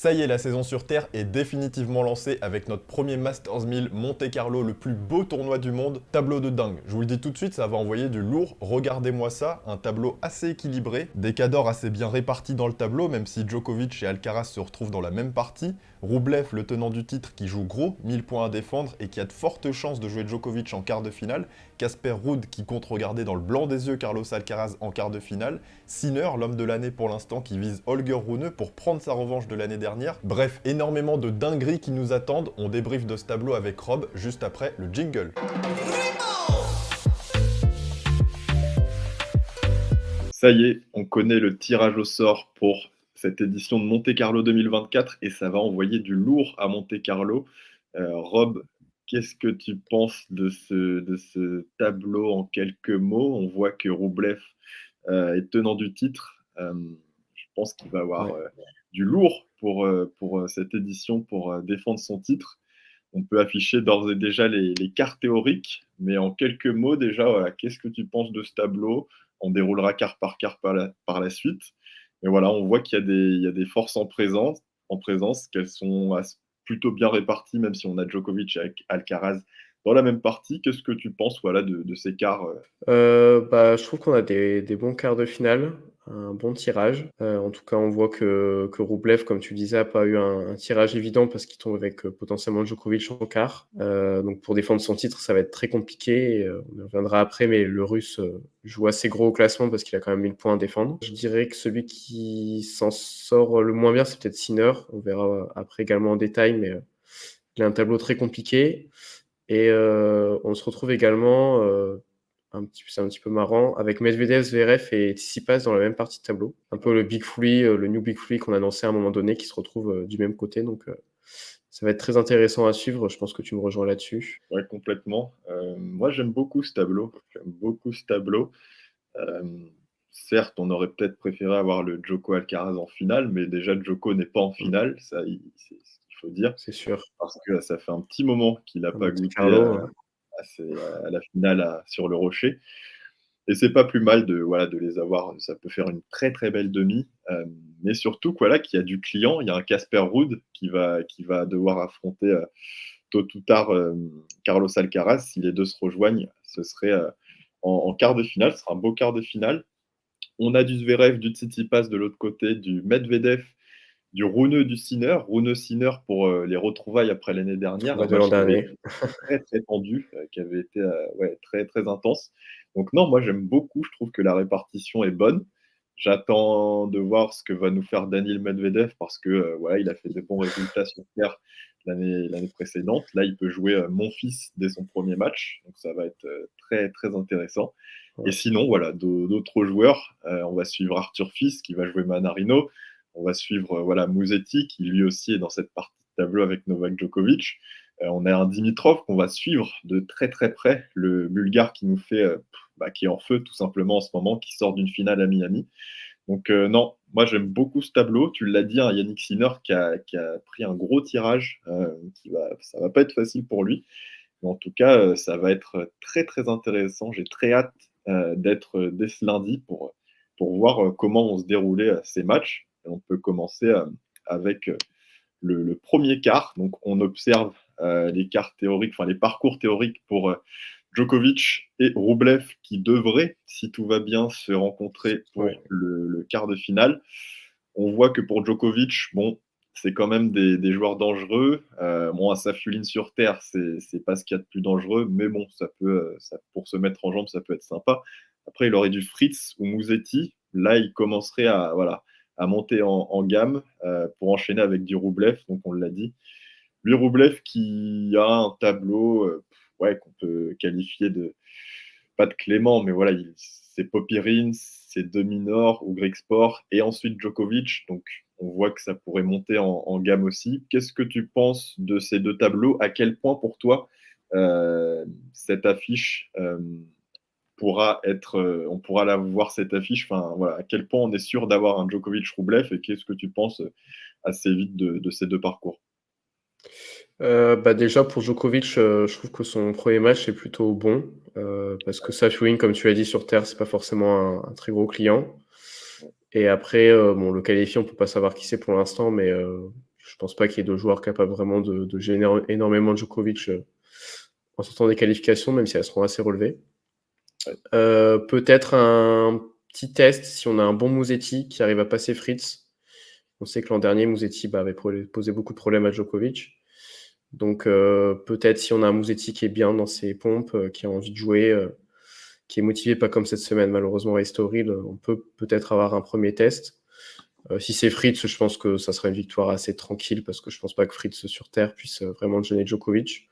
Ça y est, la saison sur Terre est définitivement lancée avec notre premier Masters 1000 Monte Carlo, le plus beau tournoi du monde. Tableau de dingue. Je vous le dis tout de suite, ça va envoyer du lourd. Regardez-moi ça, un tableau assez équilibré, des cadors assez bien répartis dans le tableau, même si Djokovic et Alcaraz se retrouvent dans la même partie. Rublev, le tenant du titre, qui joue gros, 1000 points à défendre et qui a de fortes chances de jouer Djokovic en quart de finale. Casper Ruud, qui compte regarder dans le blanc des yeux Carlos Alcaraz en quart de finale. Sinner, l'homme de l'année pour l'instant, qui vise Holger Rune pour prendre sa revanche de l'année dernière. Bref, énormément de dingueries qui nous attendent. On débriefe de ce tableau avec Rob juste après le jingle. Ça y est, on connaît le tirage au sort pour cette édition de Monte Carlo 2024 et ça va envoyer du lourd à Monte Carlo. Rob, qu'est-ce que tu penses de ce tableau en quelques mots? On voit que Rublev est tenant du titre. Je pense qu'il va avoir Ouais. du lourd pour cette édition, pour défendre son titre. On peut afficher d'ores et déjà les cartes théoriques, mais en quelques mots déjà, voilà, qu'est-ce que tu penses de ce tableau? On déroulera carte par la suite. Mais voilà, on voit qu'il y a des forces en présence, qu'elles sont plutôt bien réparties, même si on a Djokovic et Alcaraz dans la même partie. Qu'est-ce que tu penses voilà, de ces quarts Je trouve qu'on a des bons quarts de finale, un bon tirage. En tout cas, on voit que Rublev, comme tu disais, a pas eu un tirage évident parce qu'il tombe avec potentiellement Djokovic en quart. Donc pour défendre son titre, ça va être très compliqué. On y reviendra après, mais le Russe joue assez gros au classement parce qu'il a quand même 1000 points à défendre. Je dirais que celui qui s'en sort le moins bien, c'est peut-être Sinner. On verra après également en détail, mais il a un tableau très compliqué. Et on se retrouve également, c'est un petit peu marrant, avec Medvedev, Zverev et Tsitsipas dans la même partie de tableau. Un peu le Big Three, le New Big Three qu'on annonçait à un moment donné, qui se retrouve du même côté. Donc ça va être très intéressant à suivre. Je pense que tu me rejoins là-dessus. Ouais, complètement. Moi, j'aime beaucoup ce tableau. J'aime beaucoup ce tableau. Euh, Certes, on aurait peut-être préféré avoir le Djoko Alcaraz en finale, mais déjà Djoko n'est pas en finale, ça, c'est ce qu'il faut dire, C'est sûr. parce que ça fait un petit moment qu'il n'a À pas Monte goûté Carlo, à la finale sur le Rocher. Et c'est pas plus mal de, voilà, de les avoir. Ça peut faire une très très belle demi, mais surtout voilà, qu'il y a du client. Il y a un Casper Ruud qui va devoir affronter tôt ou tard Carlos Alcaraz. Si les deux se rejoignent, ce serait en quart de finale. Ce sera un beau quart de finale. On a du Zverev, du Tsitsipas de l'autre côté, du Medvedev, du Rune, du Sinner. Rune Sinner pour les retrouvailles après l'année dernière, un trouvaille de l'an match qui avait dernier. été très très tendu, qui avait été ouais, très très intense. Donc non, moi j'aime beaucoup, je trouve que la répartition est bonne. J'attends de voir ce que va nous faire Daniil Medvedev parce que voilà, il a fait de bons résultats sur terre l'année précédente. Là, il peut jouer mon fils dès son premier match, donc ça va être très très intéressant. Et Ouais. sinon, voilà, d'autres joueurs, on va suivre Arthur Fils qui va jouer Manarino. On va suivre voilà, Musetti qui lui aussi est dans cette partie de tableau avec Novak Djokovic. On a un Dimitrov qu'on va suivre de très très près, le Bulgare qui nous fait, qui est en feu tout simplement en ce moment, qui sort d'une finale à Miami. Donc non, moi j'aime beaucoup ce tableau. Tu l'as dit, hein, Yannick Sinner qui a pris un gros tirage, ça va pas être facile pour lui. Mais en tout cas, ça va être très très intéressant. J'ai très hâte d'être dès ce lundi pour voir comment vont se dérouler ces matchs. Et on peut commencer avec le premier quart. Donc on observe les quarts théoriques, enfin les parcours théoriques pour Djokovic et Rublev qui devraient, si tout va bien, se rencontrer Ouais. pour le quart de finale. On voit que pour Djokovic, bon, c'est quand même des joueurs dangereux. Bon, à Safiuline sur terre, c'est pas ce qu'il y a de plus dangereux, mais bon, pour se mettre en jambe, ça peut être sympa. Après, il aurait du Fritz ou Musetti. Là, il commencerait voilà, à monter en gamme pour enchaîner avec du Rublev, donc on l'a dit. Lui, Rublev qui a un tableau ouais, qu'on peut qualifier de, pas de clément, mais voilà, c'est Popirins, c'est Dominor ou Greek Sport, et ensuite Djokovic, donc on voit que ça pourrait monter en gamme aussi. Qu'est-ce que tu penses de ces deux tableaux? À quel point pour toi cette affiche on pourra la voir cette affiche, enfin voilà, à quel point on est sûr d'avoir un Djokovic-Rublev et qu'est-ce que tu penses assez vite de ces deux parcours? Déjà pour Djokovic, je trouve que son premier match est plutôt bon, parce que Safiuline, comme tu l'as dit sur terre, c'est pas forcément un très gros client. Et après, bon, le qualifié, on peut pas savoir qui c'est pour l'instant, mais Je pense pas qu'il y ait de joueurs capables vraiment de gêner énormément Djokovic en sortant des qualifications, même si elles seront assez relevées. Peut-être un petit test si on a un bon Musetti qui arrive à passer Fritz. On sait que l'an dernier, Musetti avait posé beaucoup de problèmes à Djokovic. Donc peut-être si on a un Musetti qui est bien dans ses pompes, qui a envie de jouer, qui est motivé, pas comme cette semaine malheureusement à Estoril, on peut peut-être avoir un premier test. Si c'est Fritz, je pense que ça sera une victoire assez tranquille parce que je pense pas que Fritz sur terre puisse vraiment gêner Djokovic.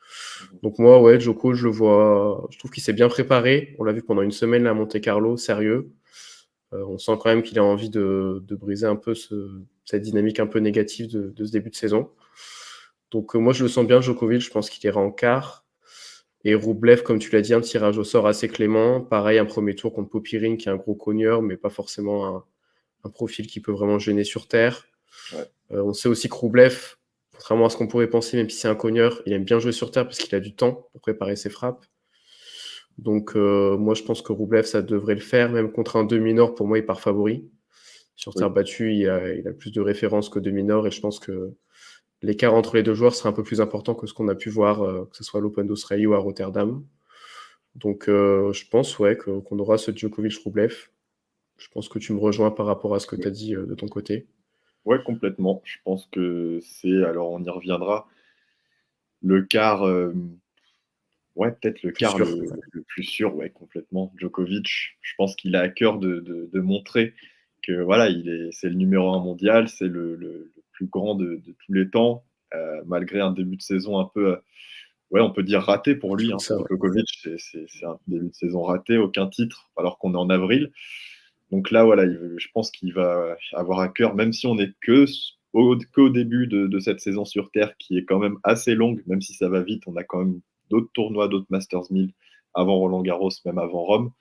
Donc moi, ouais, Djoko, je le vois, je trouve qu'il s'est bien préparé. On l'a vu pendant une semaine là, à Monte-Carlo, sérieux. On sent quand même qu'il a envie de briser un peu cette dynamique un peu négative de ce début de saison. Donc moi, je le sens bien, Djokovic, je pense qu'il ira en quart. Et Roublev, comme tu l'as dit, un tirage au sort assez clément. Pareil, un premier tour contre Popyrin, qui est un gros cogneur, mais pas forcément un profil qui peut vraiment gêner sur terre. Ouais. On sait aussi que Roublev, contrairement à ce qu'on pourrait penser, même si c'est un cogneur, il aime bien jouer sur terre parce qu'il a du temps pour préparer ses frappes. Donc moi, je pense que Roublev, ça devrait le faire. Même contre un demi-nord, pour moi, il part favori. Sur terre battue, il a plus de références que demi-nord et je pense que l'écart entre les deux joueurs sera un peu plus important que ce qu'on a pu voir, que ce soit à l'Open d'Australie ou à Rotterdam. Donc je pense qu'on aura ce Djokovic-Roublev. Je pense que tu me rejoins par rapport à ce que tu as dit de ton côté. Ouais, complètement. Je pense que c'est, alors on y reviendra, le quart, ouais, peut-être le Plus quart sûr. le plus sûr, ouais, complètement. Djokovic, je pense qu'il a à cœur de montrer que voilà, c'est le numéro 1 mondial, c'est le plus grand de tous les temps, malgré un début de saison un peu, ouais, on peut dire raté pour lui. Ça, Pour ouais. Djokovic, c'est un début de saison raté, aucun titre, alors qu'on est en avril. Donc là, voilà, je pense qu'il va avoir à cœur, même si on n'est qu'au début de cette saison sur Terre, qui est quand même assez longue, même si ça va vite, on a quand même d'autres tournois, d'autres Masters 1000 avant Roland Garros, même avant Rome.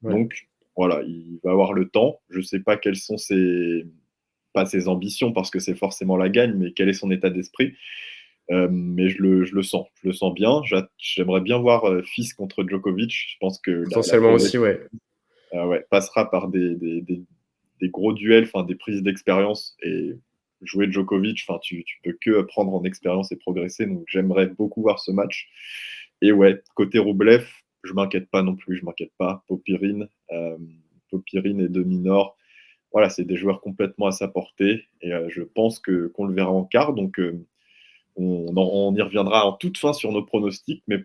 Ouais. Donc voilà, il va avoir le temps. Je ne sais pas quelles sont pas ses ambitions, parce que c'est forcément la gagne, mais quel est son état d'esprit. Mais je le sens bien. J'aimerais bien voir Fils contre Djokovic. Je pense que la Potentiellement aussi, ouais. ouais, passera par des gros duels, enfin des prises d'expérience, et jouer Djokovic, enfin tu peux que prendre en expérience et progresser. Donc j'aimerais beaucoup voir ce match. Et ouais, côté Roublev, je m'inquiète pas non plus, je m'inquiète pas. Popyrin et Demi-Nord, voilà, c'est des joueurs complètement à sa portée, et je pense qu'on le verra en quart. Donc on y reviendra en toute fin sur nos pronostics, mais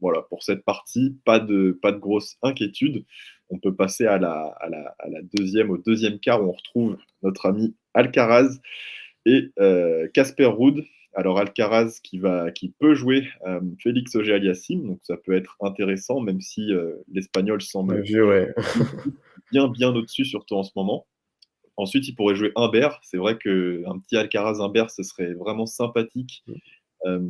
voilà, pour cette partie, pas de grosse inquiétude. On peut passer au deuxième quart, où on retrouve notre ami Alcaraz et Casper Ruud. Alors Alcaraz qui peut jouer Félix Auger-Aliassime, donc ça peut être intéressant, même si l'Espagnol semble Ouais. bien au-dessus, surtout en ce moment. Ensuite, il pourrait jouer Humbert. C'est vrai qu'un petit Alcaraz-Humbert, ce serait vraiment sympathique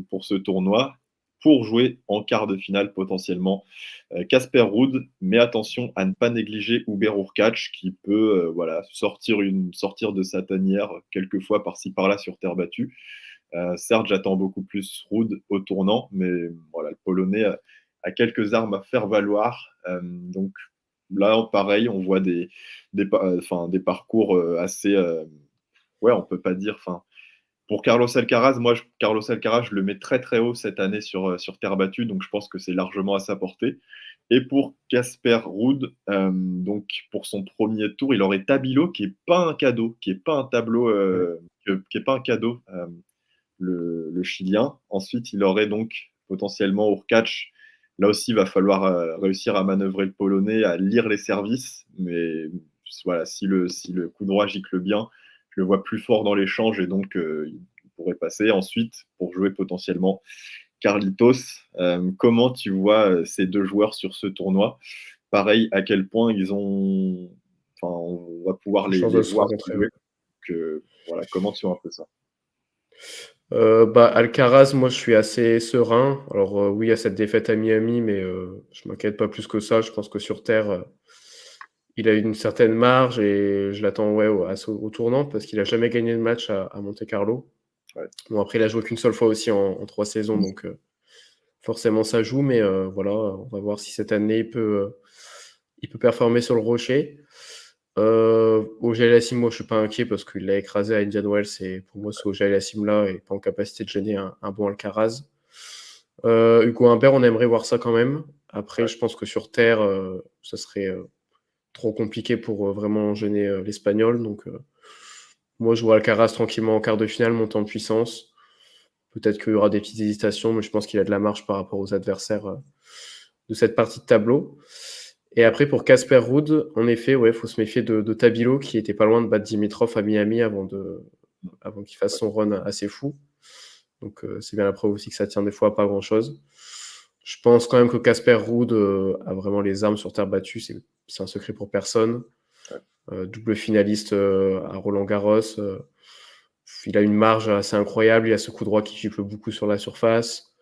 pour ce tournoi, pour jouer en quart de finale potentiellement Casper Ruud. Mais attention à ne pas négliger Hubert Hurkacz, qui peut voilà, sortir de sa tanière quelquefois par-ci par-là sur terre battue. Certes, j'attends beaucoup plus Ruud au tournant, mais voilà, le Polonais a quelques armes à faire valoir. Donc là, pareil, on voit des parcours assez. Ouais, on peut pas dire. Pour Carlos Alcaraz, Carlos Alcaraz, je le mets très très haut cette année sur terre battue, donc je pense que c'est largement à sa portée. Et pour Casper Ruud, donc pour son premier tour, il aurait Tabilo, qui est pas un cadeau, qui est pas un tableau, qui est pas un cadeau, le Chilien. Ensuite, il aurait donc potentiellement Hurkacz. Là aussi, il va falloir réussir à manœuvrer le Polonais, à lire les services. Mais voilà, si le coup droit gicle bien, je le vois plus fort dans l'échange, et donc il pourrait passer. Ensuite, pour jouer potentiellement Carlitos, comment tu vois ces deux joueurs sur ce tournoi? Pareil, à quel point on va pouvoir les Chance de se voir rencontrer, jouer. ouais. Voilà, comment tu vois un peu ça? Alcaraz, moi, je suis assez serein. Alors oui, il y a cette défaite à Miami, mais je m'inquiète pas plus que ça. Je pense que sur terre, il a une certaine marge et je l'attends au tournant parce qu'il a jamais gagné de match à Monte-Carlo. Ouais. Bon, après, il a joué qu'une seule fois aussi en 3 saisons, donc forcément ça joue, mais voilà, on va voir si cette année il peut performer sur le rocher. Auger Aliassime, moi je suis pas inquiet parce qu'il l'a écrasé à Indian Wells et pour moi ce Auger Aliassime là est pas en capacité de gêner un bon Alcaraz. Hugo Humbert, on aimerait voir ça quand même. Après, Ouais. je pense que sur terre, ça serait trop compliqué pour vraiment gêner l'Espagnol. Donc, moi, je vois Alcaraz tranquillement en quart de finale monter en puissance. Peut-être qu'il y aura des petites hésitations, mais je pense qu'il a de la marge par rapport aux adversaires de cette partie de tableau. Et après, pour Casper Ruud, en effet, ouais, faut se méfier de Tabilo, qui était pas loin de battre Dimitrov à Miami avant qu'il fasse son run assez fou. Donc, c'est bien la preuve aussi que ça tient des fois à pas grand-chose. Je pense quand même que Casper Ruud a vraiment les armes sur terre battue. C'est un secret pour personne. Ouais. Double finaliste à Roland-Garros. Il a une marge assez incroyable. Il a ce coup droit qui gifle beaucoup sur la surface.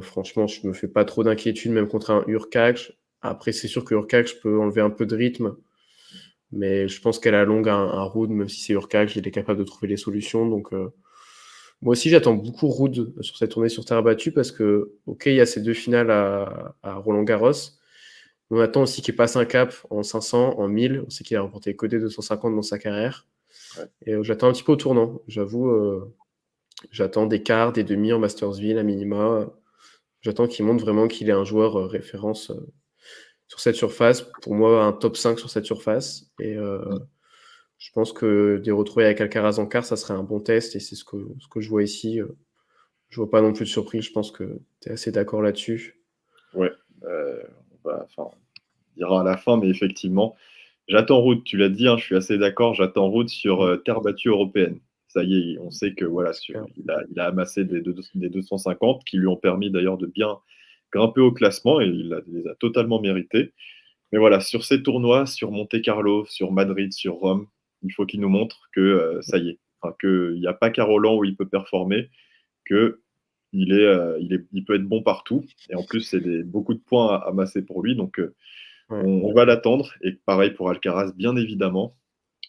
Franchement, je me fais pas trop d'inquiétude, même contre un Hurkacz. Après, c'est sûr que Hurkacz peut enlever un peu de rythme. Mais je pense qu'à la longue, un Ruud, même si c'est Hurkacz, il est capable de trouver les solutions. Donc, moi aussi, j'attends beaucoup Ruud sur cette tournée sur terre battue parce que, ok, il y a ces 2 finales à Roland-Garros. On attend aussi qu'il passe un cap en 500, en 1000. On sait qu'il a remporté que des 250 dans sa carrière. Ouais. Et j'attends un petit peu au tournant. J'avoue, j'attends des quarts, des demi en Mastersville, à minima. J'attends qu'il montre vraiment qu'il est un joueur référence sur cette surface. Pour moi, un top 5 sur cette surface. Et je pense que des retrouvailles avec Alcaraz en quart, ça serait un bon test. Et c'est ce que je vois ici. Je vois pas non plus de surprise. Je pense que tu es assez d'accord là-dessus. Ouais. On dira à la fin, mais effectivement, j'attends Ruud, tu l'as dit, hein, je suis assez d'accord, j'attends Ruud sur terre battue européenne. Ça y est, on sait que voilà, il a amassé des 250 qui lui ont permis d'ailleurs de bien grimper au classement et les a totalement mérités. Mais voilà, sur ces tournois, sur Monte-Carlo, sur Madrid, sur Rome, il faut qu'il nous montre que ça y est, enfin, qu'il n'y a pas qu'à Roland où il peut performer, que il peut être bon partout. Et en plus, c'est beaucoup de points à amasser pour lui. Donc, Ouais. on va l'attendre. Et pareil pour Alcaraz, bien évidemment.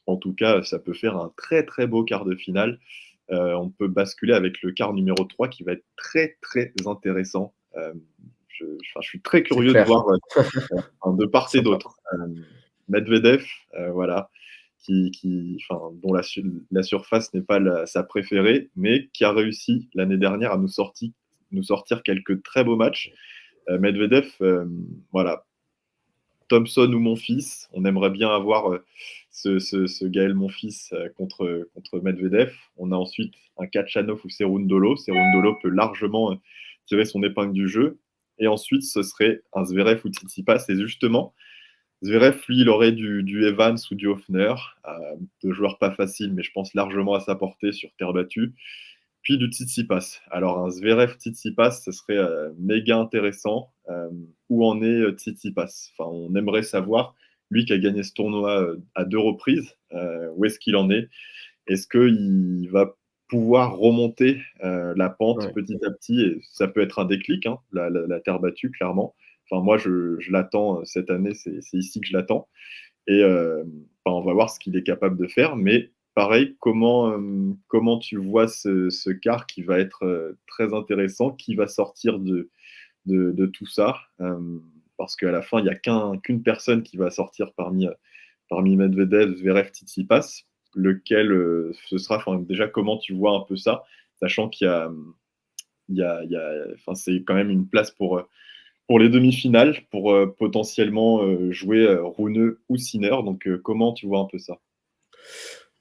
En tout cas, ça peut faire un très, très beau quart de finale. On peut basculer avec le quart numéro 3 qui va être très, très intéressant. Je suis très C'est curieux de clair. voir de part et Sympa. d'autre. Medvedev, voilà, dont la surface n'est pas sa préférée, mais qui a réussi l'année dernière à nous sortir quelques très beaux matchs. Medvedev, voilà, Thompson ou Monfils, on aimerait bien avoir ce Gaël Monfils contre Medvedev. On a ensuite un Kachanov ou Cerundolo. Cerundolo peut largement tirer son épingle du jeu. Et ensuite, ce serait un Zverev ou Tsitsipas. Et justement, Zverev, lui, il aurait du Evans ou du Hoffner, deux joueurs pas faciles, mais je pense largement à sa portée sur terre battue. Puis du Tsitsipas. Alors, un Zverev-Tsitsipas, ce serait méga intéressant. Où en est Tsitsipas? Enfin, on aimerait savoir, lui qui a gagné ce tournoi à 2 reprises, où est-ce qu'il en est? Est-ce qu'il va pouvoir remonter la pente Ouais. petit à petit? Et ça peut être un déclic, hein, la terre battue, clairement. Enfin, moi, je l'attends cette année, c'est ici que je l'attends. Et on va voir ce qu'il est capable de faire. Mais pareil, comment tu vois ce quart qui va être très intéressant, qui va sortir de tout ça? Parce qu'à la fin, il n'y a qu'une personne qui va sortir parmi Medvedev, Zverev, Tsitsipas. Lequel ce sera? Enfin, déjà, comment tu vois un peu ça, sachant enfin, c'est quand même une place pour les demi-finales, pour potentiellement jouer Rune ou Sinner. Donc, comment tu vois un peu ça?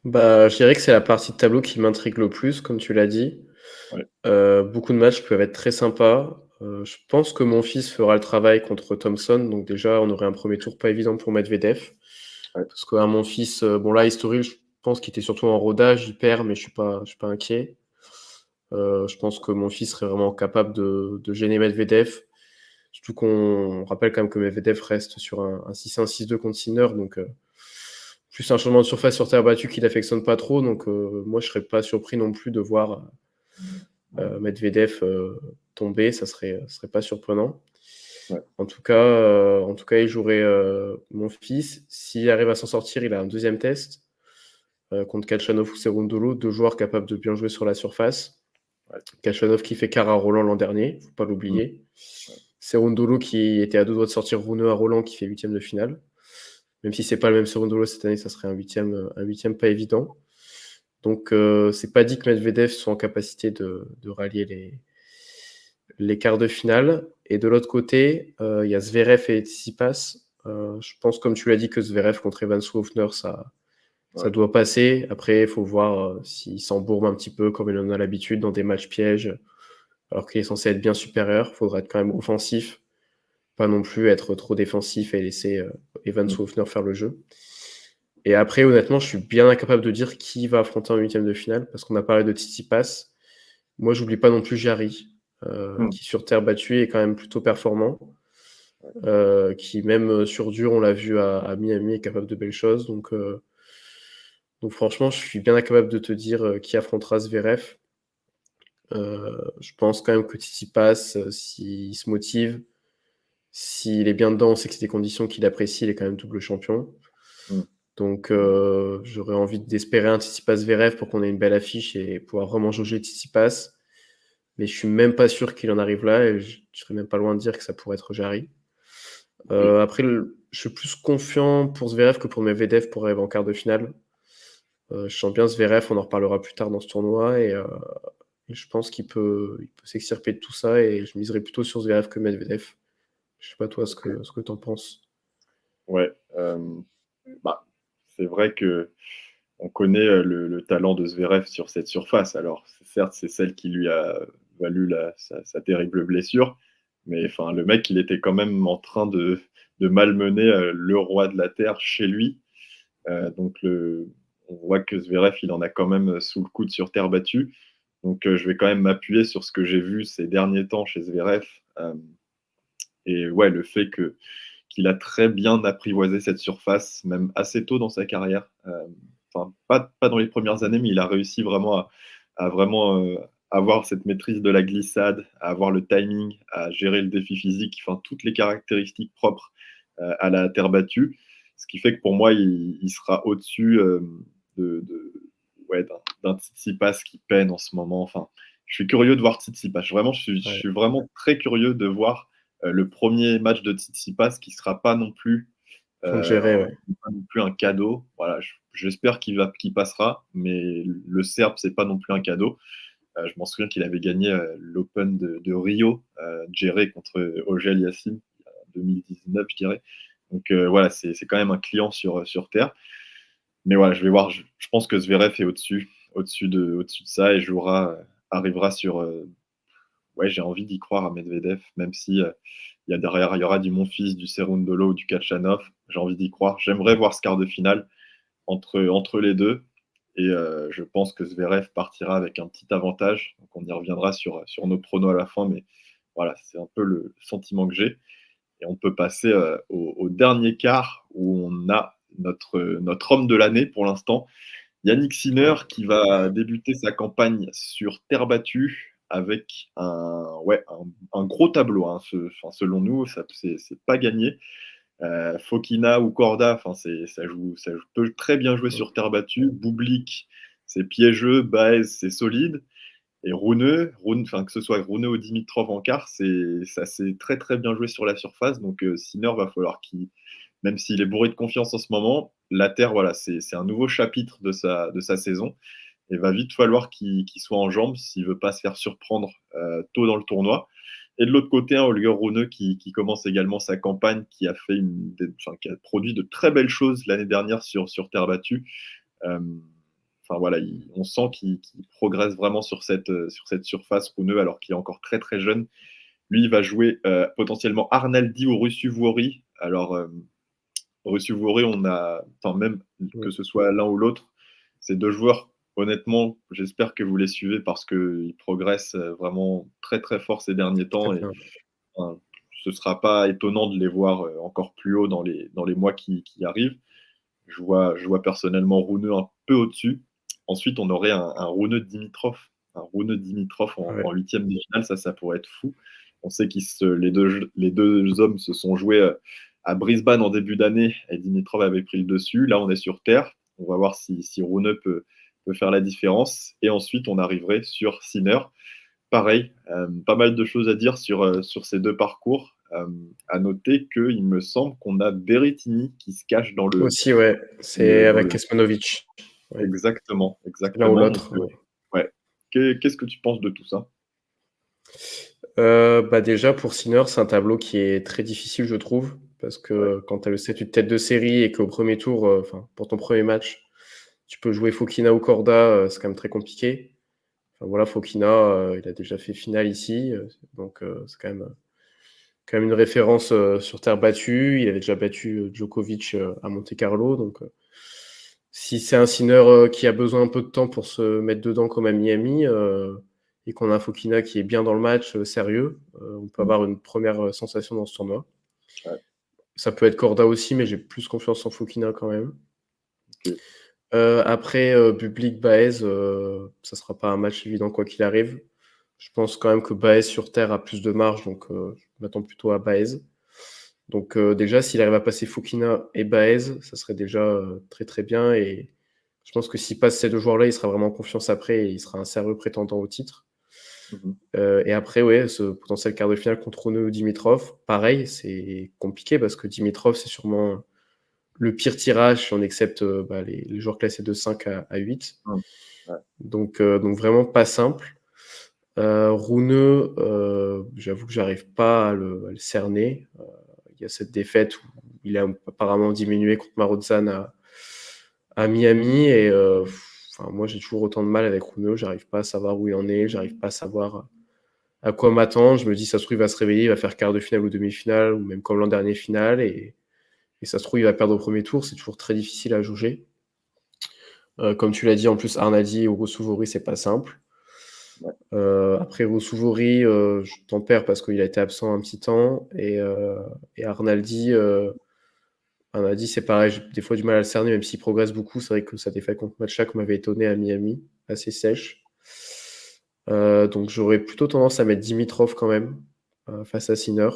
Bah, je dirais que c'est la partie de tableau qui m'intrigue le plus, comme tu l'as dit. Ouais. Beaucoup de matchs peuvent être très sympas. Je pense que mon fils fera le travail contre Thompson. Donc déjà, on aurait un premier tour pas évident pour Medvedev. Ouais. Parce que mon fils, bon là, historique, je pense qu'il était surtout en rodage, il perd, mais je suis pas inquiet. Je pense que mon fils serait vraiment capable de gêner Medvedev. Surtout qu'on rappelle quand même que Medvedev reste sur un 6-1, 6-2 contre Sinner. Donc plus un changement de surface sur terre battue qui n'affectionne pas trop. Donc moi, je serais pas surpris non plus de voir Medvedev tomber. Ça serait pas surprenant. Ouais. En tout cas, il jouerait mon fils. S'il arrive à s'en sortir, il a un deuxième test contre Kachanov ou Cerundolo, 2 joueurs capables de bien jouer sur la surface. Ouais. Kachanov qui fait quart à Roland l'an dernier, faut pas l'oublier. Ouais. Cerundolo qui était à 2 doigts de sortir Rune à Roland qui fait 8e de finale. Même si c'est pas le même Cerundolo cette année, ça serait un huitième pas évident. Donc, c'est pas dit que Medvedev soit en capacité de rallier les quarts de finale. Et de l'autre côté, il y a Zverev et Tsitsipas. Je pense, comme tu l'as dit, que Zverev contre Evan Sofner, ça doit passer. Après, il faut voir s'il s'embourbe un petit peu, comme il en a l'habitude, dans des matchs pièges, alors qu'il est censé être bien supérieur. Il faudra être quand même offensif, pas non plus être trop défensif et laisser Evan Sofner faire le jeu. Et après, honnêtement, je suis bien incapable de dire qui va affronter en huitième de finale, parce qu'on a parlé de Tsitsipas. Moi, j'oublie pas non plus Jarry, qui sur terre battue est quand même plutôt performant, qui même sur dur, on l'a vu à Miami, est capable de belles choses. Donc franchement, je suis bien incapable de te dire qui affrontera Zverev. Je pense quand même que Tsitsipas, s'il se motive, s'il est bien dedans, on sait que c'est des conditions qu'il apprécie, il est quand même double champion. Donc j'aurais envie d'espérer un Tsitsipas Zverev pour qu'on ait une belle affiche et pouvoir vraiment jauger Tsitsipas. Mais je suis même pas sûr qu'il en arrive là et je serais même pas loin de dire que ça pourrait être Jarry. Après, je suis plus confiant pour Zverev que pour Medvedev pour arriver en quart de finale. Je sens bien Zverev, on en reparlera plus tard dans ce tournoi et je pense qu'il peut s'extirper de tout ça et je miserais plutôt sur Zverev que Medvedev. Je sais pas toi ce que t'en penses. Ouais, c'est vrai que on connaît le talent de Zverev sur cette surface. Alors, certes, c'est celle qui lui a valu sa terrible blessure, mais enfin, le mec, il était quand même en train de malmener le roi de la Terre chez lui. Donc, on voit que Zverev, il en a quand même sous le coude sur terre battue. Donc, je vais quand même m'appuyer sur ce que j'ai vu ces derniers temps chez Zverev. Et ouais, le fait qu'il a très bien apprivoisé cette surface, même assez tôt dans sa carrière. Enfin, pas dans les premières années, mais il a réussi vraiment à vraiment avoir cette maîtrise de la glissade, à avoir le timing, à gérer le défi physique, enfin, toutes les caractéristiques propres à la terre battue. Ce qui fait que pour moi, il sera au-dessus ouais, d'un Tsitsipas qui peine en ce moment. Enfin, je suis curieux de voir Tsitsipas. Vraiment, je suis vraiment très curieux de voir le premier match de Tsitsipas qui sera pas non plus pas non plus un cadeau. Voilà, j'espère qu'il passera, mais le Serbe, c'est pas non plus un cadeau. Je m'en souviens qu'il avait gagné l'Open de Rio, géré contre Auger Aliassime, en 2019, je dirais. Donc voilà, c'est quand même un client sur terre. Mais voilà, je vais voir. Je pense que Zverev est au-dessus de ça et arrivera sur. Ouais, j'ai envie d'y croire à Medvedev, même si derrière, il y aura du Monfils, du Cerundolo ou du Kachanov. J'ai envie d'y croire. J'aimerais voir ce quart de finale entre les deux. Et je pense que Zverev partira avec un petit avantage. Donc on y reviendra sur nos pronos à la fin, mais voilà, c'est un peu le sentiment que j'ai. Et on peut passer au dernier quart où on a notre homme de l'année pour l'instant, Yannick Sinner, qui va débuter sa campagne sur terre battue avec un gros tableau. Hein. Selon nous, c'est pas gagné. Fokina ou Corda, ça peut très bien jouer sur terre battue. Bublik, c'est piégeux. Baez, c'est solide. Et Rune, que ce soit Rune ou Dimitrov en quart, ça s'est très très bien joué sur la surface. Donc Sinner va falloir même s'il est bourré de confiance en ce moment, la Terre, voilà, c'est un nouveau chapitre de sa saison. Et va vite falloir qu'il soit en jambes s'il veut pas se faire surprendre tôt dans le tournoi. Et de l'autre côté, Holger Rune qui commence également sa campagne, qui a produit de très belles choses l'année dernière sur terre battue. Voilà, on sent qu'il progresse vraiment sur cette surface, Rune, alors qu'il est encore très très jeune. Lui, il va jouer potentiellement Arnaldi ou Ruusuvuori. Alors, Ruusuvuori, même que ce soit l'un ou l'autre, ces deux joueurs, honnêtement, j'espère que vous les suivez parce qu'ils progressent vraiment très très fort ces derniers temps. Et ce ne sera pas étonnant de les voir encore plus haut dans les mois qui arrivent. Je vois personnellement Rune un peu au-dessus. Ensuite, on aurait un Rune Dimitrov. Un Rune Dimitrov en huitième de finale, ça pourrait être fou. On sait que les deux hommes se sont joués à Brisbane en début d'année et Dimitrov avait pris le dessus. Là, on est sur terre. On va voir si Rune peut faire la différence. Et ensuite, on arriverait sur Sinner. Pareil, pas mal de choses à dire sur ces deux parcours. À noter qu'il me semble qu'on a Berrettini qui se cache dans Aussi, ouais, c'est dans avec le... Kecmanovic. Ouais. Exactement, C'est l'un ou exactement. Donc, l'autre. Ouais. ouais. Qu'est-ce que tu penses de tout ça? Bah déjà, pour Sinner, c'est un tableau qui est très difficile, je trouve, parce Ouais. que quand tu as le statut de tête de série et qu'au premier tour, enfin, pour ton premier match, tu peux jouer Fokina ou Korda, c'est quand même très compliqué. Enfin voilà, Fokina, il a déjà fait finale ici, donc c'est quand même une référence sur terre battue. Il avait déjà battu Djokovic à Monte-Carlo, donc si c'est un Sinner qui a besoin un peu de temps pour se mettre dedans comme à Miami, et qu'on a un Fokina qui est bien dans le match, sérieux, on peut Mm. avoir une première sensation dans ce tournoi. Ouais. Ça peut être Korda aussi, mais j'ai plus confiance en Fokina quand même. Ok. Après, Bublik-Baez, ça sera pas un match évident quoi qu'il arrive. Je pense quand même que Baez sur terre a plus de marge, donc je m'attends plutôt à Baez. Donc déjà, s'il arrive à passer Fokina et Baez, ça serait déjà très très bien. Et je pense que s'il passe ces deux joueurs-là, il sera vraiment en confiance après et il sera un sérieux prétendant au titre. Mhm. Et après, ouais, ce potentiel quart de finale contre Rune ou Dimitrov, pareil, c'est compliqué parce que Dimitrov, c'est sûrement le pire tirage si on accepte bah, les joueurs classés de 5 à 8. Mm. Ouais. Donc vraiment pas simple. Rune, j'avoue que j'arrive pas à le cerner. Il y a cette défaite où il a apparemment diminué contre Marozan à Miami. Et enfin, moi, j'ai toujours autant de mal avec Rune. J'arrive pas à savoir où il en est. J'arrive pas à savoir à quoi m'attendre. Je me dis, ça se trouve, il va se réveiller, il va faire quart de finale ou demi-finale, ou même comme l'an dernier, finale. Et ça se trouve, il va perdre au premier tour. C'est toujours très difficile à jauger. Comme tu l'as dit, en plus, Arnaldi ou Roussouvori, c'est pas simple. Ouais. Après Roussouvori, je tempère parce qu'il a été absent un petit temps. Et Arnaldi, c'est pareil, j'ai des fois du mal à le cerner, même s'il progresse beaucoup. C'est vrai que sa défaite contre Matchak m'avait étonné à Miami, assez sèche. Donc j'aurais plutôt tendance à mettre Dimitrov quand même face à Sinner.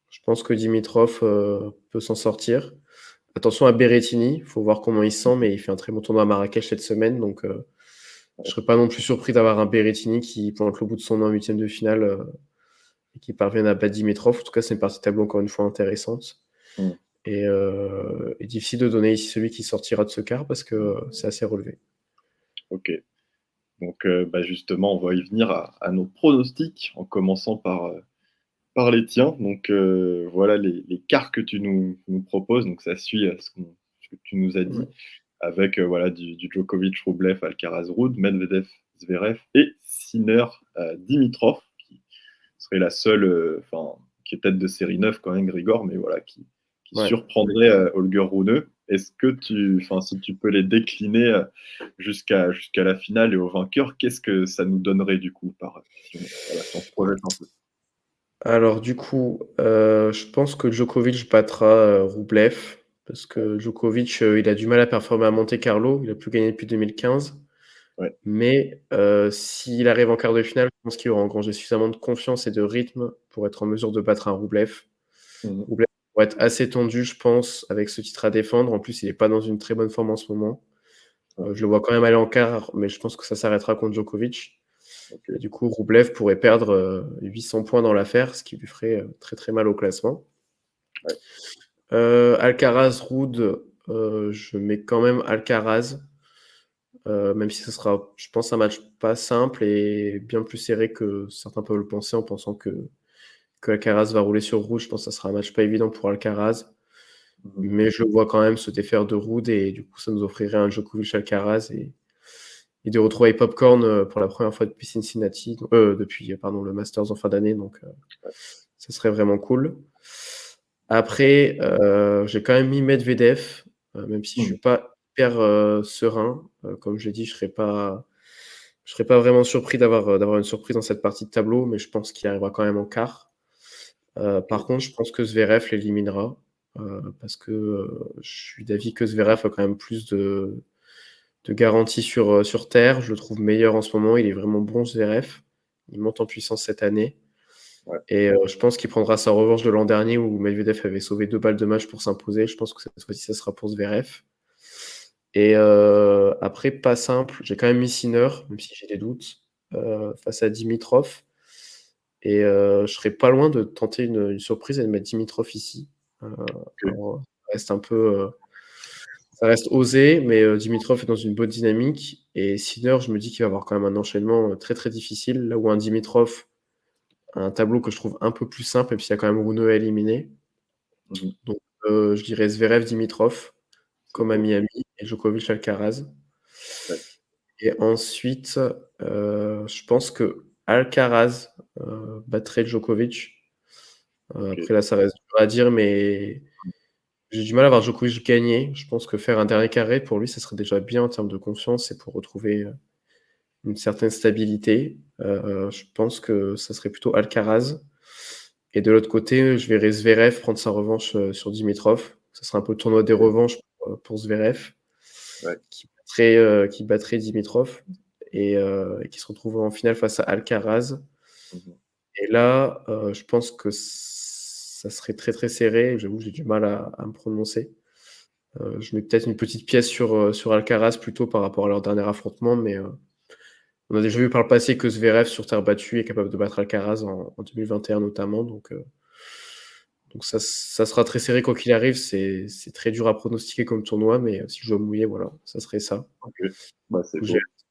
Je pense que Dimitrov peut s'en sortir. Attention à Berrettini, il faut voir comment il se sent, mais il fait un très bon tournoi à Marrakech cette semaine, donc je ne serais pas non plus surpris d'avoir un Berrettini qui pointe le bout de son nez en huitième de finale et qui parvienne à battre Dimitrov. En tout cas, c'est une partie de tableau encore une fois intéressante. Mm. Et difficile de donner ici celui qui sortira de ce quart parce que c'est assez relevé. Ok. Donc, bah, justement, on va y venir à nos pronostics, en commençant par les tiens. Donc, voilà les quarts que tu nous proposes. Donc, ça suit ce que tu nous as dit, Ouais. avec voilà, du Djokovic, Rublev, Alcaraz, Ruud, Medvedev, Zverev et Sinner, Dimitrov, qui serait la seule, qui est tête de série 9 quand même, Grigor, mais voilà, qui Ouais. surprendrait Holger Rune. Est-ce que si tu peux les décliner jusqu'à la finale et au vainqueur, qu'est-ce que ça nous donnerait du coup si on se projette un peu? Alors du coup, je pense que Djokovic battra Rublev parce que Djokovic, il a du mal à performer à Monte-Carlo. Il a plus gagné depuis 2015. Ouais. Mais s'il arrive en quart de finale, je pense qu'il aura engrangé suffisamment de confiance et de rythme pour être en mesure de battre un Rublev. Mhm. Rublev va être assez tendu, je pense, avec ce titre à défendre. En plus, il n'est pas dans une très bonne forme en ce moment. Ouais. Je le vois quand même aller en quart, mais je pense que ça s'arrêtera contre Djokovic. Ok. Et du coup, Rublev pourrait perdre 800 points dans l'affaire, ce qui lui ferait très très mal au classement. Ouais. Alcaraz, Ruud, je mets quand même Alcaraz. Même si ce sera, je pense, un match pas simple et bien plus serré que certains peuvent le penser en pensant que Alcaraz va rouler sur Ruud. Je pense que ça sera un match pas évident pour Alcaraz. Mhm. Mais je le vois quand même se défaire de Ruud et du coup, ça nous offrirait un Djokovic-Alcaraz et de retrouver Popcorn pour la première fois depuis Cincinnati, depuis pardon, le Masters en fin d'année. Donc, ça serait vraiment cool. Après, j'ai quand même mis Medvedev, même si je Mhm. suis pas hyper serein. Comme je l'ai dit, je serais pas vraiment surpris d'avoir une surprise dans cette partie de tableau, mais je pense qu'il arrivera quand même en quart. Par contre, je pense que Zverev l'éliminera, parce que je suis d'avis que Zverev a quand même plus de garanties sur terre. Je le trouve meilleur en ce moment. Il est vraiment bon, Zverev. Il monte en puissance cette année. Ouais. Et je pense qu'il prendra sa revanche de l'an dernier où Medvedev avait sauvé 2 balles de match pour s'imposer. Je pense que cette fois-ci, ça sera pour Zverev. Et après, pas simple. J'ai quand même mis Sinner, même si j'ai des doutes, face à Dimitrov. Et je serais pas loin de tenter une surprise et de mettre Dimitrov ici. Alors, ça reste osé, mais Dimitrov est dans une bonne dynamique et Sinner, je me dis qu'il va avoir quand même un enchaînement, très, très difficile. Là où un Dimitrov a un tableau que je trouve un peu plus simple, même s'il y a quand même Rune à éliminer. Mhm. Donc je dirais Zverev, Dimitrov, comme à beau. Miami, et Djokovic, Alcaraz. Ouais. Et ensuite, je pense que Alcaraz battrait Djokovic. Ok. Après là, ça reste dur à dire, mais j'ai du mal à voir Djokovic gagner. Je pense que faire un dernier carré, pour lui, ça serait déjà bien en termes de confiance et pour retrouver, une certaine stabilité. Je pense que ça serait plutôt Alcaraz et de l'autre côté, je verrais Zverev prendre sa revanche, sur Dimitrov. Ça serait un peu le tournoi des revanches pour Zverev Ouais. qui battrait Dimitrov et qui se retrouverait en finale face à Alcaraz. Mhm. Et là, je pense que ça serait très, très serré. J'avoue que j'ai du mal à me prononcer. Je mets peut-être une petite pièce sur Alcaraz plutôt par rapport à leur dernier affrontement, mais on a déjà vu par le passé que Zverev sur terre battue est capable de battre Alcaraz en 2021 notamment, donc ça sera très serré quoi qu'il arrive. C'est très dur à pronostiquer comme tournoi, mais si je dois mouiller, voilà, ça serait ça. Ok. Bah, Du c'est coup, j'ai beau. hâte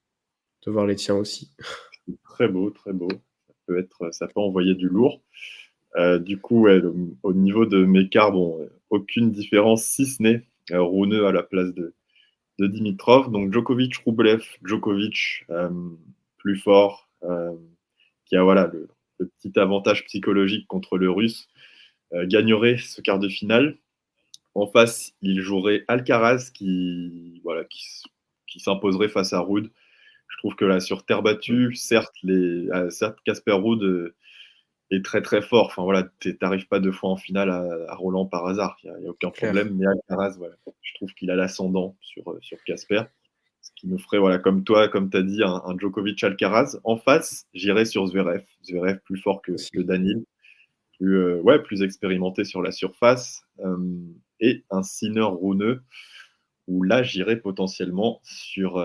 de voir les tiens aussi. C'est très beau, très beau. Ça peut envoyer du lourd. Du coup, ouais, au niveau de mes quarts, bon, aucune différence, si ce n'est Rune à la place de Dimitrov. Donc Djokovic, Rublev, Djokovic plus fort, qui a voilà, le petit avantage psychologique contre le Russe, gagnerait ce quart de finale. En face, il jouerait Alcaraz voilà, qui s'imposerait face à Ruud. Je trouve que là, sur terre battue, certes, Casper Ruud est très très fort. Enfin voilà, t'arrives pas 2 fois en finale à Roland par hasard, il y a aucun Clair. problème. Mais Alcaraz, voilà, je trouve qu'il a l'ascendant sur Casper, ce qui nous ferait, voilà, comme toi, comme tu as dit, un Djokovic Alcaraz. En face, j'irais sur Zverev. Zverev plus fort Aussi. que Danil, plus expérimenté sur la surface, et un Sinner Rune, où là, j'irais potentiellement sur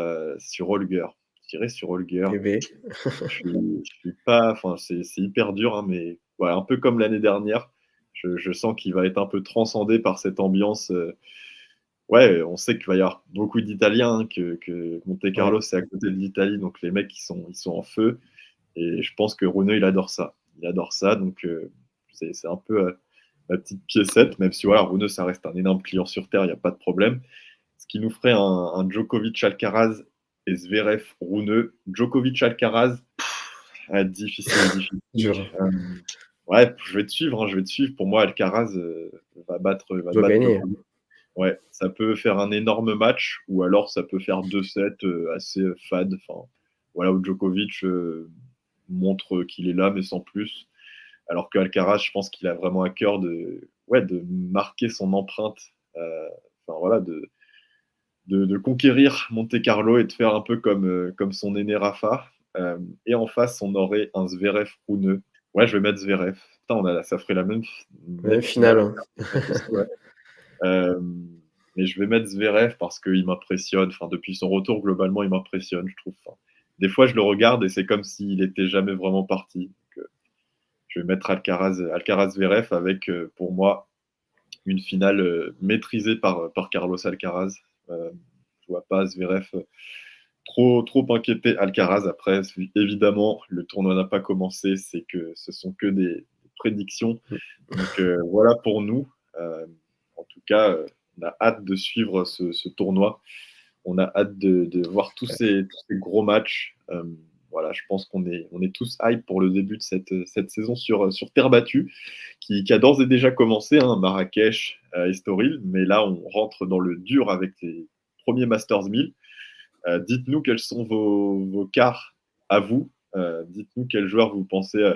Holger. J'irais sur Holger. Bébé. Je suis pas, enfin, c'est hyper dur, hein, mais voilà, un peu comme l'année dernière, je sens qu'il va être un peu transcendé par cette ambiance. Ouais, on sait qu'il va y avoir beaucoup d'Italiens, hein, que Monte Ouais. Carlo, c'est à côté de l'Italie, donc les mecs, ils sont en feu. Et je pense que Renaud, il adore ça. Il adore ça, donc c'est un peu ma petite piécette, même si voilà, Renaud, ça reste un énorme client sur Terre, il n'y a pas de problème. Ce qui nous ferait un Djokovic Alcaraz et Zverev Rune. Djokovic Alcaraz, difficile. Dur. Ouais, je vais te suivre, hein, je vais te suivre. Pour moi, Alcaraz va Il doit battre gagner. Djokovic. Ouais, ça peut faire un énorme match, ou alors ça peut faire 2 sets assez fades. Enfin, voilà, où Djokovic montre qu'il est là, mais sans plus. Alors que Alcaraz, je pense qu'il a vraiment à cœur de marquer son empreinte. Enfin, voilà, de conquérir Monte Carlo et de faire un peu comme son aîné Rafa. Et en face, on aurait un Zverev Rune. Ouais, je vais mettre Zverev. Putain, ça ferait la même finale. Finale, hein. Ouais. Euh, mais je vais mettre Zverev parce qu'il m'impressionne. Enfin, depuis son retour, globalement, il m'impressionne, je trouve. Enfin, des fois, je le regarde et c'est comme s'il n'était jamais vraiment parti. Donc, je vais mettre Alcaraz Zverev avec, pour moi, une finale maîtrisée par Carlos Alcaraz. Je vois pas Zverev trop inquiété Alcaraz. Après, évidemment, le tournoi n'a pas commencé, c'est que ce sont que des prédictions. Donc voilà pour nous. En tout cas, on a hâte de suivre ce tournoi. On a hâte de voir tous ces gros matchs. Voilà, je pense on est tous hype pour le début de cette saison sur terre battue, qui a d'ores et déjà commencé, hein, Marrakech, Estoril, mais là on rentre dans le dur avec les premiers Masters 1000. Dites-nous quels sont vos quarts à vous. Dites-nous quels joueurs vous pensez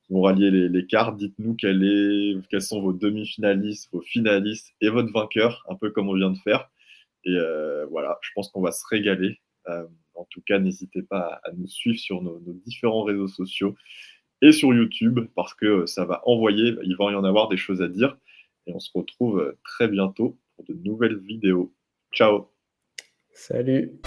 qui vont rallier les quarts. Dites-nous quels sont vos demi-finalistes, vos finalistes et votre vainqueur, un peu comme on vient de faire. Et voilà, je pense qu'on va se régaler. En tout cas, n'hésitez pas à nous suivre sur nos différents réseaux sociaux et sur YouTube parce que ça va envoyer, il va y en avoir des choses à dire. Et on se retrouve très bientôt pour de nouvelles vidéos. Ciao! Salut.